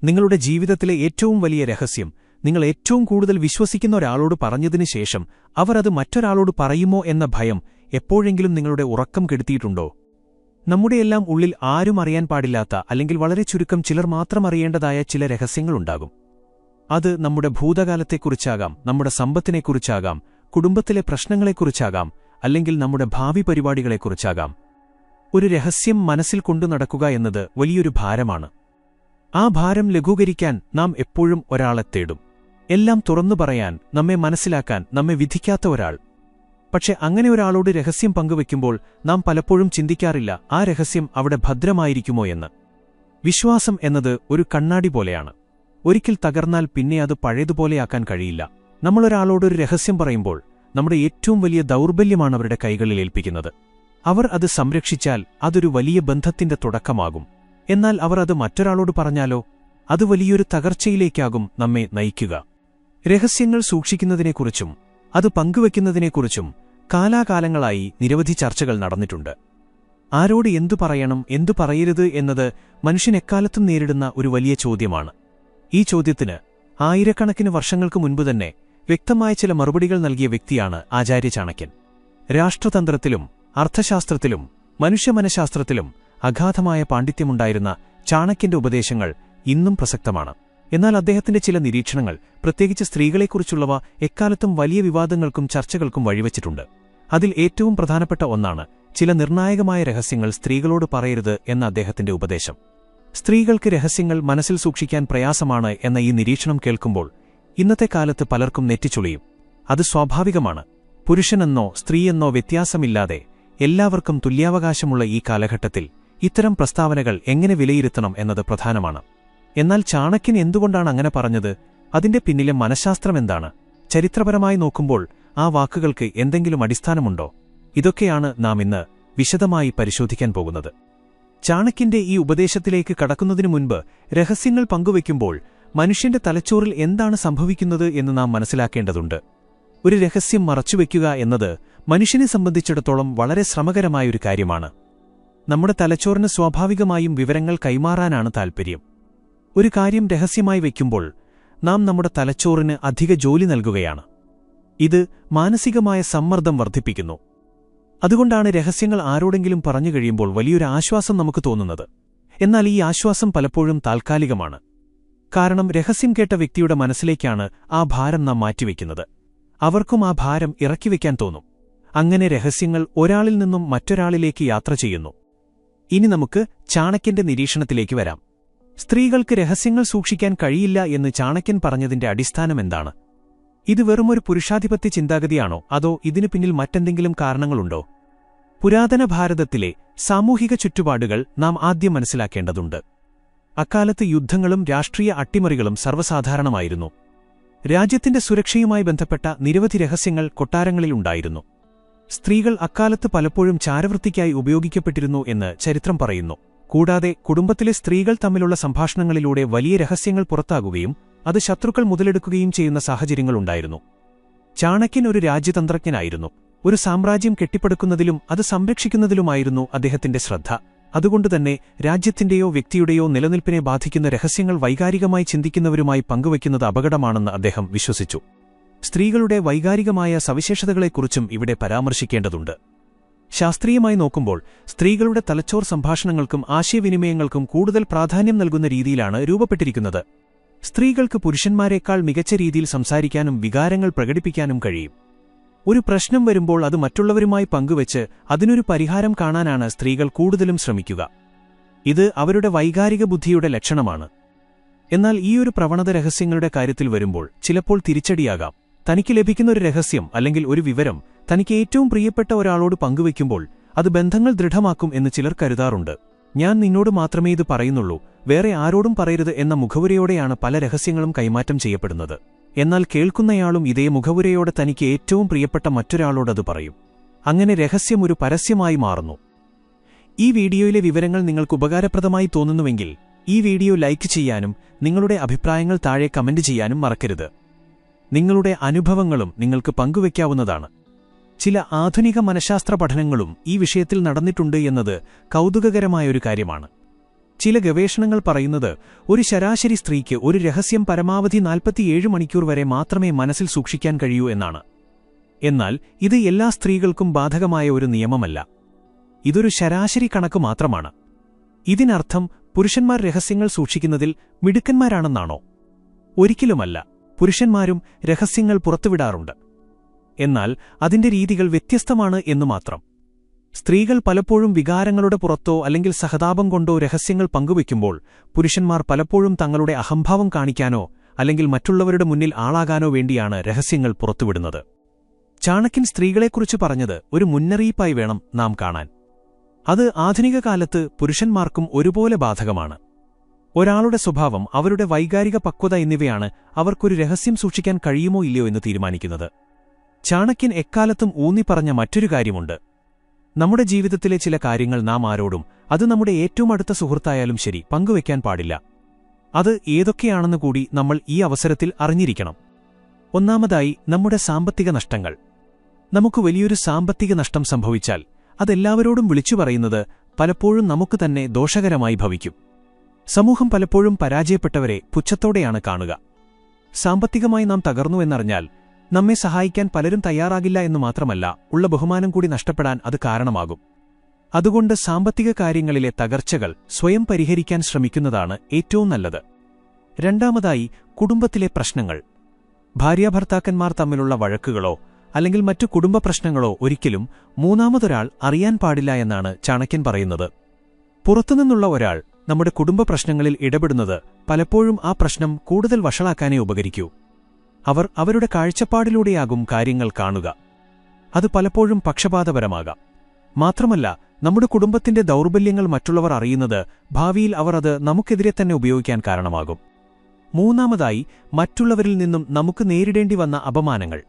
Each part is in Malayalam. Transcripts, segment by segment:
നിങ്ങളുടെ ജീവിതത്തിലെ ഏറ്റവും വലിയ രഹസ്യം നിങ്ങൾ ഏറ്റവും കൂടുതൽ വിശ്വസിക്കുന്ന ഒരാളോട് പറഞ്ഞതിനു ശേഷം അവർ അത് മറ്റൊരാളോട് പറയുമോ എന്ന ഭയം എപ്പോഴെങ്കിലും നിങ്ങളുടെ ഉറക്കം കെടുത്തിയിട്ടുണ്ടോ? നമ്മുടെയെല്ലാം ഉള്ളിൽ ആരും അറിയാൻ പാടില്ലാത്ത അല്ലെങ്കിൽ വളരെ ചുരുക്കം ചിലർ മാത്രം അറിയേണ്ടതായ ചില രഹസ്യങ്ങളുണ്ടാകും. അത് നമ്മുടെ ഭൂതകാലത്തെക്കുറിച്ചാകാം, നമ്മുടെ സമ്പത്തിനെക്കുറിച്ചാകാം, കുടുംബത്തിലെ പ്രശ്നങ്ങളെക്കുറിച്ചാകാം, അല്ലെങ്കിൽ നമ്മുടെ ഭാവി പരിപാടികളെക്കുറിച്ചാകാം. ഒരു രഹസ്യം മനസ്സിൽ കൊണ്ടു നടക്കുക എന്നത് വലിയൊരു ഭാരമാണ്. ആ ഭാരം ലഘൂകരിക്കാൻ നാം എപ്പോഴും ഒരാളെ തേടും. എല്ലാം തുറന്നു പറയാൻ, നമ്മെ മനസ്സിലാക്കാൻ, നമ്മെ വിധിക്കാത്ത ഒരാൾ. പക്ഷെ അങ്ങനെ ഒരാളോട് രഹസ്യം പങ്കുവയ്ക്കുമ്പോൾ നാം പലപ്പോഴും ചിന്തിക്കാറില്ല ആ രഹസ്യം അവിടെ ഭദ്രമായിരിക്കുമോ എന്ന്. വിശ്വാസം എന്നത് ഒരു കണ്ണാടി പോലെയാണ്. ഒരിക്കൽ തകർന്നാൽ പിന്നെ അത് പഴയതുപോലെയാക്കാൻ കഴിയില്ല. നമ്മളൊരാളോടൊരു രഹസ്യം പറയുമ്പോൾ നമ്മുടെ ഏറ്റവും വലിയ ദൗർബല്യമാണ് അവരുടെ കൈകളിൽ ഏൽപ്പിക്കുന്നത്. അവർ അത് സംരക്ഷിച്ചാൽ അതൊരു വലിയ ബന്ധത്തിന്റെ തുടക്കമാകും. എന്നാൽ അവർ അത് മറ്റൊരാളോട് പറഞ്ഞാലോ, അത് വലിയൊരു തകർച്ചയിലേക്കാകും നമ്മെ നയിക്കുക. രഹസ്യങ്ങൾ സൂക്ഷിക്കുന്നതിനെക്കുറിച്ചും അത് പങ്കുവയ്ക്കുന്നതിനെക്കുറിച്ചും കാലാകാലങ്ങളായി നിരവധി ചർച്ചകൾ നടന്നിട്ടുണ്ട്. ആരോട് എന്തു പറയണം, എന്തു പറയരുത് എന്നത് മനുഷ്യനെക്കാലത്തും നേരിടുന്ന ഒരു വലിയ ചോദ്യമാണ്. ഈ ചോദ്യത്തിന് ആയിരക്കണക്കിന് വർഷങ്ങൾക്ക് മുൻപുതന്നെ വ്യക്തമായ ചില മറുപടികൾ നൽകിയ വ്യക്തിയാണ് ആചാര്യ ചാണക്യൻ. രാഷ്ട്രതന്ത്രത്തിലും അർത്ഥശാസ്ത്രത്തിലും മനുഷ്യമനഃശാസ്ത്രത്തിലും അഗാധമായ പാണ്ഡിത്യമുണ്ടായിരുന്ന ചാണക്യന്റെ ഉപദേശങ്ങൾ ഇന്നും പ്രസക്തമാണ്. എന്നാൽ അദ്ദേഹത്തിന്റെ ചില നിരീക്ഷണങ്ങൾ, പ്രത്യേകിച്ച് സ്ത്രീകളെക്കുറിച്ചുള്ളവ, എക്കാലത്തും വലിയ വിവാദങ്ങൾക്കും ചർച്ചകൾക്കും വഴിവെച്ചിട്ടുണ്ട്. അതിൽ ഏറ്റവും പ്രധാനപ്പെട്ട ഒന്നാണ് ചില നിർണായകമായ രഹസ്യങ്ങൾ സ്ത്രീകളോട് പറയരുത് എന്ന അദ്ദേഹത്തിന്റെ ഉപദേശം. സ്ത്രീകൾക്ക് രഹസ്യങ്ങൾ മനസ്സിൽ സൂക്ഷിക്കാൻ പ്രയാസമാണ് എന്ന ഈ നിരീക്ഷണം കേൾക്കുമ്പോൾ ഇന്നത്തെ കാലത്ത് പലർക്കും നെറ്റിച്ചുളിയും. അത് സ്വാഭാവികമാണ്. പുരുഷനെന്നോ സ്ത്രീയെന്നോ വ്യത്യാസമില്ലാതെ എല്ലാവർക്കും തുല്യാവകാശമുള്ള ഈ കാലഘട്ടത്തിൽ ഇത്തരം പ്രസ്താവനകൾ എങ്ങനെ വിലയിരുത്തണം എന്നത് പ്രധാനമാണ്. എന്നാൽ ചാണക്യൻ എന്തുകൊണ്ടാണ് അങ്ങനെ പറഞ്ഞത്? അതിന്റെ പിന്നിലെ മനഃശാസ്ത്രമെന്താണ്? ചരിത്രപരമായി നോക്കുമ്പോൾ ആ വാക്കുകൾക്ക് എന്തെങ്കിലും അടിസ്ഥാനമുണ്ടോ? ഇതൊക്കെയാണ് നാം ഇന്ന് വിശദമായി പരിശോധിക്കാൻ പോകുന്നത്. ചാണക്യന്റെ ഈ ഉപദേശത്തിലേക്ക് കടക്കുന്നതിനു മുൻപ് രഹസ്യങ്ങൾ പങ്കുവയ്ക്കുമ്പോൾ മനുഷ്യന്റെ തലച്ചോറിൽ എന്താണ് സംഭവിക്കുന്നത് എന്ന് നാം മനസ്സിലാക്കേണ്ടതുണ്ട്. ഒരു രഹസ്യം മറച്ചുവെക്കുക എന്നത് മനുഷ്യനെ സംബന്ധിച്ചിടത്തോളം വളരെ ശ്രമകരമായൊരു കാര്യമാണ്. നമ്മുടെ തലച്ചോറിന് സ്വാഭാവികമായും വിവരങ്ങൾ കൈമാറാനാണ് താൽപ്പര്യം. ഒരു കാര്യം രഹസ്യമായി വയ്ക്കുമ്പോൾ നാം നമ്മുടെ തലച്ചോറിന് അധിക ജോലി നൽകുകയാണ്. ഇത് മാനസികമായ സമ്മർദ്ദം വർദ്ധിപ്പിക്കുന്നു. അതുകൊണ്ടാണ് രഹസ്യങ്ങൾ ആരോടെങ്കിലും പറഞ്ഞു കഴിയുമ്പോൾ വലിയൊരു ആശ്വാസം നമുക്ക് തോന്നുന്നത്. എന്നാൽ ഈ ആശ്വാസം പലപ്പോഴും താൽക്കാലികമാണ്. കാരണം രഹസ്യം കേട്ട വ്യക്തിയുടെ മനസ്സിലേക്കാണ് ആ ഭാരം നാം മാറ്റിവെക്കുന്നത്. അവർക്കും ആ ഭാരം ഇറക്കിവെക്കാൻ തോന്നും. അങ്ങനെ രഹസ്യങ്ങൾ ഒരാളിൽ നിന്നും മറ്റൊരാളിലേക്ക് യാത്ര ചെയ്യുന്നു. ഇനി നമുക്ക് ചാണക്യന്റെ നിരീക്ഷണത്തിലേക്ക് വരാം. സ്ത്രീകൾക്ക് രഹസ്യങ്ങൾ സൂക്ഷിക്കാൻ കഴിയില്ല എന്ന് ചാണക്യൻ പറഞ്ഞതിന്റെ അടിസ്ഥാനമെന്താണ്? ഇത് വെറുമൊരു പുരുഷാധിപത്യ ചിന്താഗതിയാണോ, അതോ ഇതിനു പിന്നിൽ മറ്റെന്തെങ്കിലും കാരണങ്ങളുണ്ടോ? പുരാതന ഭാരതത്തിലെ സാമൂഹിക ചുറ്റുപാടുകൾ നാം ആദ്യം മനസ്സിലാക്കേണ്ടതുണ്ട്. അക്കാലത്ത് യുദ്ധങ്ങളും രാഷ്ട്രീയ അട്ടിമറികളും സർവ്വസാധാരണമായിരുന്നു. രാജ്യത്തിന്റെ സുരക്ഷയുമായി ബന്ധപ്പെട്ട നിരവധി രഹസ്യങ്ങൾ കൊട്ടാരങ്ങളിൽ ഉണ്ടായിരുന്നു. സ്ത്രീകൾ അക്കാലത്ത് പലപ്പോഴും ചാരവൃത്തിക്കായി ഉപയോഗിക്കപ്പെട്ടിരുന്നു എന്ന് ചരിത്രം പറയുന്നു. കൂടാതെ കുടുംബത്തിലെ സ്ത്രീകൾ തമ്മിലുള്ള സംഭാഷണങ്ങളിലൂടെ വലിയ രഹസ്യങ്ങൾ പുറത്താകുകയും അത് ശത്രുക്കൾ മുതലെടുക്കുകയും ചെയ്യുന്ന സാഹചര്യങ്ങളുണ്ടായിരുന്നു. ചാണക്യൻ ഒരു രാജ്യതന്ത്രജ്ഞനായിരുന്നു. ഒരു സാമ്രാജ്യം കെട്ടിപ്പടുക്കുന്നതിലും അത് സംരക്ഷിക്കുന്നതിലുമായിരുന്നു അദ്ദേഹത്തിന്റെ ശ്രദ്ധ. അതുകൊണ്ടുതന്നെ രാജ്യത്തിന്റെയോ വ്യക്തിയുടെയോ നിലനിൽപ്പിനെ ബാധിക്കുന്ന രഹസ്യങ്ങൾ വൈകാരികമായി ചിന്തിക്കുന്നവരുമായി പങ്കുവയ്ക്കുന്നത് അപകടമാണെന്ന് അദ്ദേഹം വിശ്വസിച്ചു. സ്ത്രീകളുടെ വൈകാരികമായ സവിശേഷതകളെക്കുറിച്ചും ഇവിടെ പരാമർശിക്കേണ്ടതുണ്ട്. ശാസ്ത്രീയമായി നോക്കുമ്പോൾ സ്ത്രീകളുടെ തലച്ചോർ സംഭാഷണങ്ങൾക്കും ആശയവിനിമയങ്ങൾക്കും കൂടുതൽ പ്രാധാന്യം നൽകുന്ന രീതിയിലാണ് രൂപപ്പെട്ടിരിക്കുന്നത്. സ്ത്രീകൾക്ക് പുരുഷന്മാരെക്കാൾ മികച്ച രീതിയിൽ സംസാരിക്കാനും വികാരങ്ങൾ പ്രകടിപ്പിക്കാനും കഴിയും. ഒരു പ്രശ്നം വരുമ്പോൾ അത് മറ്റുള്ളവരുമായി പങ്കുവച്ച് അതിനൊരു പരിഹാരം കാണാനാണ് സ്ത്രീകൾ കൂടുതലും ശ്രമിക്കുക. ഇത് അവരുടെ വൈകാരിക ബുദ്ധിയുടെ ലക്ഷണമാണ്. എന്നാൽ ഈയൊരു പ്രവണത രഹസ്യങ്ങളുടെ കാര്യത്തിൽ വരുമ്പോൾ ചിലപ്പോൾ തിരിച്ചടിയാകാം. തനിക്ക് ലഭിക്കുന്ന ഒരു രഹസ്യം അല്ലെങ്കിൽ ഒരു വിവരം തനിക്ക് ഏറ്റവും പ്രിയപ്പെട്ട ഒരാളോട് പങ്കുവയ്ക്കുമ്പോൾ അത് ബന്ധങ്ങൾ ദൃഢമാക്കും എന്ന് ചിലർ കരുതാറുണ്ട്. ഞാൻ നിന്നോട് മാത്രമേ ഇത് പറയുന്നുള്ളൂ, വേറെ ആരോടും പറയരുത് എന്ന മുഖവുരയോടെയാണ് പല രഹസ്യങ്ങളും കൈമാറ്റം ചെയ്യപ്പെടുന്നത്. എന്നാൽ കേൾക്കുന്നയാളും ഇതേ മുഖവുരയോടെ തനിക്ക് ഏറ്റവും പ്രിയപ്പെട്ട മറ്റൊരാളോടത് പറയും. അങ്ങനെ രഹസ്യം ഒരു പരസ്യമായി മാറുന്നു. ഈ വീഡിയോയിലെ വിവരങ്ങൾ നിങ്ങൾക്ക് ഉപകാരപ്രദമായി തോന്നുന്നുവെങ്കിൽ ഈ വീഡിയോ ലൈക്ക് ചെയ്യാനും നിങ്ങളുടെ അഭിപ്രായങ്ങൾ താഴെ കമന്റ് ചെയ്യാനും മറക്കരുത്. നിങ്ങളുടെ അനുഭവങ്ങളും നിങ്ങൾക്ക് പങ്കുവയ്ക്കാവുന്നതാണ്. ചില ആധുനിക മനഃശാസ്ത്ര പഠനങ്ങളും ഈ വിഷയത്തിൽ നടന്നിട്ടുണ്ട് എന്നത് കൗതുകകരമായൊരു കാര്യമാണ്. ചില ഗവേഷണങ്ങൾ പറയുന്നത് ഒരു ശരാശരി സ്ത്രീക്ക് ഒരു രഹസ്യം പരമാവധി 47 മണിക്കൂർ വരെ മാത്രമേ മനസ്സിൽ സൂക്ഷിക്കാൻ കഴിയൂ എന്നാണ്. എന്നാൽ ഇത് എല്ലാ സ്ത്രീകൾക്കും ബാധകമായ ഒരു നിയമമല്ല. ഇതൊരു ശരാശരി കണക്ക് മാത്രമാണ്. ഇതിനർത്ഥം പുരുഷന്മാർ രഹസ്യങ്ങൾ സൂക്ഷിക്കുന്നതിൽ മിടുക്കന്മാരാണെന്നാണോ? ഒരിക്കലുമല്ല. പുരുഷന്മാരും രഹസ്യങ്ങൾ പുറത്തുവിടാറുണ്ട്. എന്നാൽ അതിന്റെ രീതികൾ വ്യത്യസ്തമാണ് എന്നു മാത്രം. സ്ത്രീകൾ പലപ്പോഴും വികാരങ്ങളുടെ പുറത്തോ അല്ലെങ്കിൽ സഹതാപം കൊണ്ടോ രഹസ്യങ്ങൾ പങ്കുവയ്ക്കുമ്പോൾ പുരുഷന്മാർ പലപ്പോഴും തങ്ങളുടെ അഹംഭാവം കാണിക്കാനോ അല്ലെങ്കിൽ മറ്റുള്ളവരുടെ മുന്നിൽ ആളാകാനോ വേണ്ടിയാണ് രഹസ്യങ്ങൾ പുറത്തുവിടുന്നത്. ചാണക്യൻ സ്ത്രീകളെക്കുറിച്ച് പറഞ്ഞത് ഒരു മുന്നറിയിപ്പായി വേണം നാം കാണാൻ. അത് ആധുനിക കാലത്ത് പുരുഷന്മാർക്കും ഒരുപോലെ ബാധകമാണ്. ഒരാളുടെ സ്വഭാവം, അവരുടെ വൈകാരിക പക്വത എന്നിവയാണ് അവർക്കൊരു രഹസ്യം സൂക്ഷിക്കാൻ കഴിയുമോ ഇല്ലയോ എന്ന് തീരുമാനിക്കുന്നത്. ചാണക്യൻ എക്കാലത്തും ഊന്നിപ്പറഞ്ഞ മറ്റൊരു കാര്യമുണ്ട്. നമ്മുടെ ജീവിതത്തിലെ ചില കാര്യങ്ങൾ നാം ആരോടും, അത് നമ്മുടെ ഏറ്റവും അടുത്ത സുഹൃത്തായാലും ശരി, പങ്കുവയ്ക്കാൻ പാടില്ല. അത് ഏതൊക്കെയാണെന്ന് കൂടി നമ്മൾ ഈ അവസരത്തിൽ അറിഞ്ഞിരിക്കണം. ഒന്നാമതായി, നമ്മുടെ സാമ്പത്തിക നഷ്ടങ്ങൾ. നമുക്ക് വലിയൊരു സാമ്പത്തിക നഷ്ടം സംഭവിച്ചാൽ അതെല്ലാവരോടും വിളിച്ചു പറയുന്നത് പലപ്പോഴും നമുക്ക് തന്നെ ദോഷകരമായി ഭവിക്കും. സമൂഹം പലപ്പോഴും പരാജയപ്പെട്ടവരെ പുച്ഛത്തോടെയാണ് കാണുക. സാമ്പത്തികമായി നാം തകർന്നു എന്നറിഞ്ഞാൽ നമ്മെ സഹായിക്കാൻ പലരും തയ്യാറാകില്ല എന്നു മാത്രമല്ല, ഉള്ള ബഹുമാനം കൂടി നഷ്ടപ്പെടാൻ അത് കാരണമാകും. അതുകൊണ്ട് സാമ്പത്തിക കാര്യങ്ങളിലെ തകർച്ചകൾ സ്വയം പരിഹരിക്കാൻ ശ്രമിക്കുന്നതാണ് ഏറ്റവും നല്ലത്. രണ്ടാമതായി, കുടുംബത്തിലെ പ്രശ്നങ്ങൾ. ഭാര്യാഭർത്താക്കന്മാർ തമ്മിലുള്ള വഴക്കുകളോ അല്ലെങ്കിൽ മറ്റു കുടുംബ പ്രശ്നങ്ങളോ ഒരിക്കലും മൂന്നാമതൊരാൾ അറിയാൻ പാടില്ല എന്നാണ് ചാണക്യൻ പറയുന്നത്. പുറത്തുനിന്നുള്ള ഒരാൾ നമ്മുടെ കുടുംബ പ്രശ്നങ്ങളിൽ ഇടപെടുന്നത് പലപ്പോഴും ആ പ്രശ്നം കൂടുതൽ വഷളാക്കാനേ ഉപകരിക്കൂ. അവർ അവരുടെ കാഴ്ചപ്പാടിലൂടെയാകും കാര്യങ്ങൾ കാണുക. അത് പലപ്പോഴും പക്ഷപാതപരമാകാം. മാത്രമല്ല, നമ്മുടെ കുടുംബത്തിന്റെ ദൗർബല്യങ്ങൾ മറ്റുള്ളവർ അറിയുന്നത് ഭാവിയിൽ അവർ അത് നമുക്കെതിരെ തന്നെ ഉപയോഗിക്കാൻ കാരണമാകും. മൂന്നാമതായി, മറ്റുള്ളവരിൽ നിന്നും നമുക്ക് നേരിടേണ്ടി വന്ന അപമാനങ്ങൾ.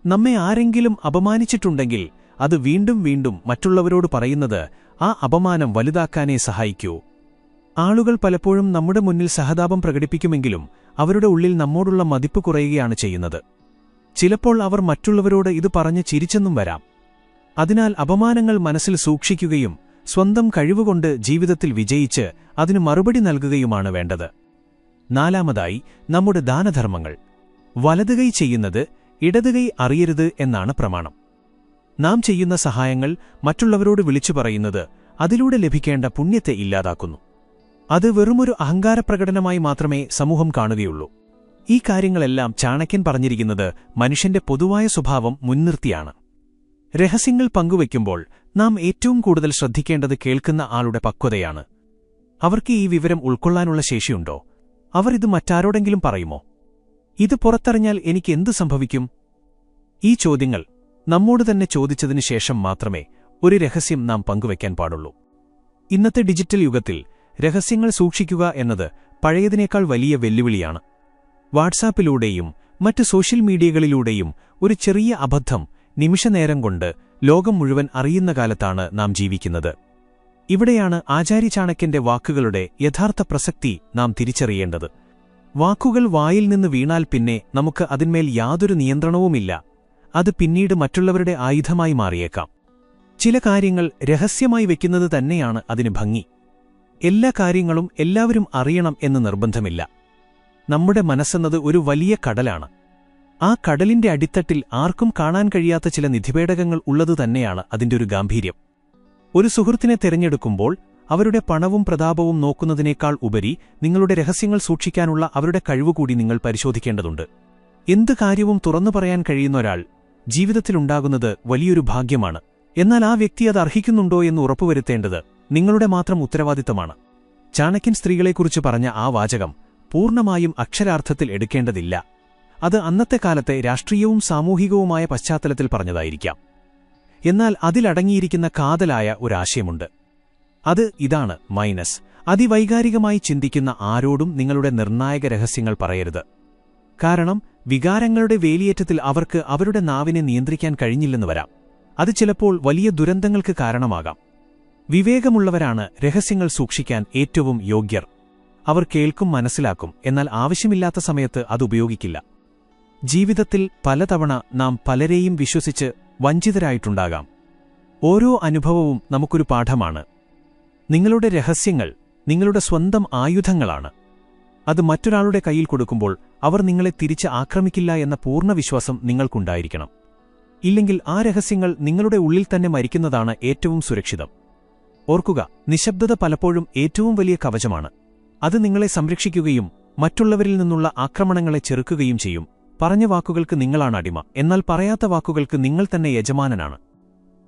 നമ്മെ ആരെങ്കിലും അപമാനിച്ചിട്ടുണ്ടെങ്കിൽ അത് വീണ്ടും വീണ്ടും മറ്റുള്ളവരോട് പറയുന്നത് ആ അപമാനം വലുതാക്കാനേ സഹായിക്കൂ. ആളുകൾ പലപ്പോഴും നമ്മുടെ മുന്നിൽ സഹതാപം പ്രകടിപ്പിക്കുമെങ്കിലും അവരുടെ ഉള്ളിൽ നമ്മോടുള്ള മതിപ്പ് കുറയുകയാണ് ചെയ്യുന്നത്. ചിലപ്പോൾ അവർ മറ്റുള്ളവരോട് ഇത് പറഞ്ഞ് ചിരിച്ചെന്നും വരാം. അതിനാൽ അപമാനങ്ങൾ മനസ്സിൽ സൂക്ഷിക്കുകയും സ്വന്തം കഴിവുകൊണ്ട് ജീവിതത്തിൽ വിജയിച്ച് അതിന് മറുപടി നൽകുകയുമാണ് വേണ്ടത്. നാലാമതായി, നമ്മുടെ ദാനധർമ്മങ്ങൾ. വലതുകൈ ചെയ്യുന്നത് ഇടതുകൈ അറിയരുത് എന്നാണ് പ്രമാണം. നാം ചെയ്യുന്ന സഹായങ്ങൾ മറ്റുള്ളവരോട് വിളിച്ചു പറയുന്നത് അതിലൂടെ ലഭിക്കേണ്ട പുണ്യത്തെ ഇല്ലാതാക്കുന്നു. അത് വെറുമൊരു അഹങ്കാരപ്രകടനമായി മാത്രമേ സമൂഹം കാണുകയുള്ളൂ. ഈ കാര്യങ്ങളെല്ലാം ചാണക്യൻ പറഞ്ഞിരിക്കുന്നത് മനുഷ്യന്റെ പൊതുവായ സ്വഭാവം മുൻനിർത്തിയാണ്. രഹസ്യങ്ങൾ പങ്കുവയ്ക്കുമ്പോൾ നാം ഏറ്റവും കൂടുതൽ ശ്രദ്ധിക്കേണ്ടത് കേൾക്കുന്ന ആളുടെ പക്വതയാണ്. അവർക്ക് ഈ വിവരം ഉൾക്കൊള്ളാനുള്ള ശേഷിയുണ്ടോ? അവർ ഇത് മറ്റാരോടെങ്കിലും പറയുമോ? ഇത് പുറത്തറിഞ്ഞാൽ എനിക്ക് എന്തു സംഭവിക്കും? ഈ ചോദ്യങ്ങൾ നമ്മോട് തന്നെ ചോദിച്ചതിനു ശേഷം മാത്രമേ ഒരു രഹസ്യം നാം പങ്കുവയ്ക്കാൻ പാടുള്ളൂ. ഇന്നത്തെ ഡിജിറ്റൽ യുഗത്തിൽ രഹസ്യങ്ങൾ സൂക്ഷിക്കുക എന്നത് പഴയതിനേക്കാൾ വലിയ വെല്ലുവിളിയാണ്. വാട്സാപ്പിലൂടെയും മറ്റ് സോഷ്യൽ മീഡിയകളിലൂടെയും ഒരു ചെറിയ അബദ്ധം നിമിഷനേരം കൊണ്ട് ലോകം മുഴുവൻ അറിയുന്ന കാലത്താണ് നാം ജീവിക്കുന്നത്. ഇവിടെയാണ് ആചാര്യ ചാണക്യന്റെ വാക്കുകളുടെ യഥാർത്ഥ പ്രസക്തി നാം തിരിച്ചറിയേണ്ടത്. വാക്കുകൾ വായിൽ നിന്ന് വീണാൽ പിന്നെ നമുക്ക് അതിന്മേൽ യാതൊരു നിയന്ത്രണവുമില്ല. അത് പിന്നീട് മറ്റുള്ളവരുടെ ആയുധമായി മാറിയേക്കാം. ചില കാര്യങ്ങൾ രഹസ്യമായി വയ്ക്കുന്നത് തന്നെയാണ് അതിന് ഭംഗി. എല്ലാ കാര്യങ്ങളും എല്ലാവരും അറിയണം എന്ന് നിർബന്ധമില്ല. നമ്മുടെ മനസ്സെന്നത് ഒരു വലിയ കടലാണ്. ആ കടലിന്റെ അടിത്തട്ടിൽ ആർക്കും കാണാൻ കഴിയാത്ത ചില നിധിപേടകങ്ങൾ ഉള്ളതുതന്നെയാണ് അതിന്റെ ഒരു ഗാംഭീര്യം. ഒരു സുഹൃത്തിനെ തിരഞ്ഞെടുക്കുമ്പോൾ അവരുടെ പണവും പ്രതാപവും നോക്കുന്നതിനേക്കാൾ ഉപരി നിങ്ങളുടെ രഹസ്യങ്ങൾ സൂക്ഷിക്കാനുള്ള അവരുടെ കഴിവുകൂടി നിങ്ങൾ പരിശോധിക്കേണ്ടതുണ്ട്. എന്ത് കാര്യവും തുറന്നു പറയാൻ കഴിയുന്ന ഒരാൾ ജീവിതത്തിലുണ്ടാകുന്നത് വലിയൊരു ഭാഗ്യമാണ്. എന്നാൽ ആ വ്യക്തി അത് അർഹിക്കുന്നുണ്ടോ എന്ന് ഉറപ്പുവരുത്തേണ്ടത് നിങ്ങളുടെ മാത്രം ഉത്തരവാദിത്തമാണ്. ചാണക്യൻ സ്ത്രീകളെക്കുറിച്ച് പറഞ്ഞ ആ വാചകം പൂർണ്ണമായും അക്ഷരാർത്ഥത്തിൽ എടുക്കേണ്ടതില്ല. അത് അന്നത്തെ കാലത്തെ രാഷ്ട്രീയവും സാമൂഹികവുമായ പശ്ചാത്തലത്തിൽ പറഞ്ഞതായിരിക്കാം. എന്നാൽ അതിലടങ്ങിയിരിക്കുന്ന കാതലായ ഒരാശയമുണ്ട്. അത് ഇതാണ്: മൈനസ്. അതിവൈകാരികമായി ചിന്തിക്കുന്ന ആരോടും നിങ്ങളുടെ നിർണായക രഹസ്യങ്ങൾ പറയരുത്. കാരണം വികാരങ്ങളുടെ വേലിയേറ്റത്തിൽ അവർക്ക് അവരുടെ നാവിനെ നിയന്ത്രിക്കാൻ കഴിഞ്ഞില്ലെന്ന് വരാം. അത് ചിലപ്പോൾ വലിയ ദുരന്തങ്ങൾക്ക് കാരണമാകാം. വിവേകമുള്ളവരാണ് രഹസ്യങ്ങൾ സൂക്ഷിക്കാൻ ഏറ്റവും യോഗ്യർ. അവർ കേൾക്കും, മനസ്സിലാക്കും, എന്നാൽ ആവശ്യമില്ലാത്ത സമയത്ത് അതുപയോഗിക്കില്ല. ജീവിതത്തിൽ പലതവണ നാം പലരെയും വിശ്വസിച്ച് വഞ്ചിതരായിട്ടുണ്ടാകാം. ഓരോ അനുഭവവും നമുക്കൊരു പാഠമാണ്. നിങ്ങളുടെ രഹസ്യങ്ങൾ നിങ്ങളുടെ സ്വന്തം ആയുധങ്ങളാണ്. അത് മറ്റൊരാളുടെ കയ്യിൽ കൊടുക്കുമ്പോൾ അവർ നിങ്ങളെ തിരിച്ച് ആക്രമിക്കില്ല എന്ന പൂർണ്ണ വിശ്വാസം നിങ്ങൾക്കുണ്ടായിരിക്കണം. ഇല്ലെങ്കിൽ ആ രഹസ്യങ്ങൾ നിങ്ങളുടെ ഉള്ളിൽ തന്നെ മരിക്കുന്നതാണ് ഏറ്റവും സുരക്ഷിതം. ഓർക്കുക, നിശബ്ദത പലപ്പോഴും ഏറ്റവും വലിയ കവചമാണ്. അത് നിങ്ങളെ സംരക്ഷിക്കുകയും മറ്റുള്ളവരിൽ നിന്നുള്ള ആക്രമണങ്ങളെ ചെറുക്കുകയും ചെയ്യും. പറഞ്ഞ വാക്കുകൾക്ക് നിങ്ങളാണ് അടിമ, എന്നാൽ പറയാത്ത വാക്കുകൾക്ക് നിങ്ങൾ തന്നെ യജമാനനാണ്.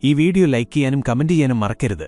ഈ വീഡിയോ ലൈക്ക് ചെയ്യാനും കമന്റ് ചെയ്യാനും മറക്കരുത്.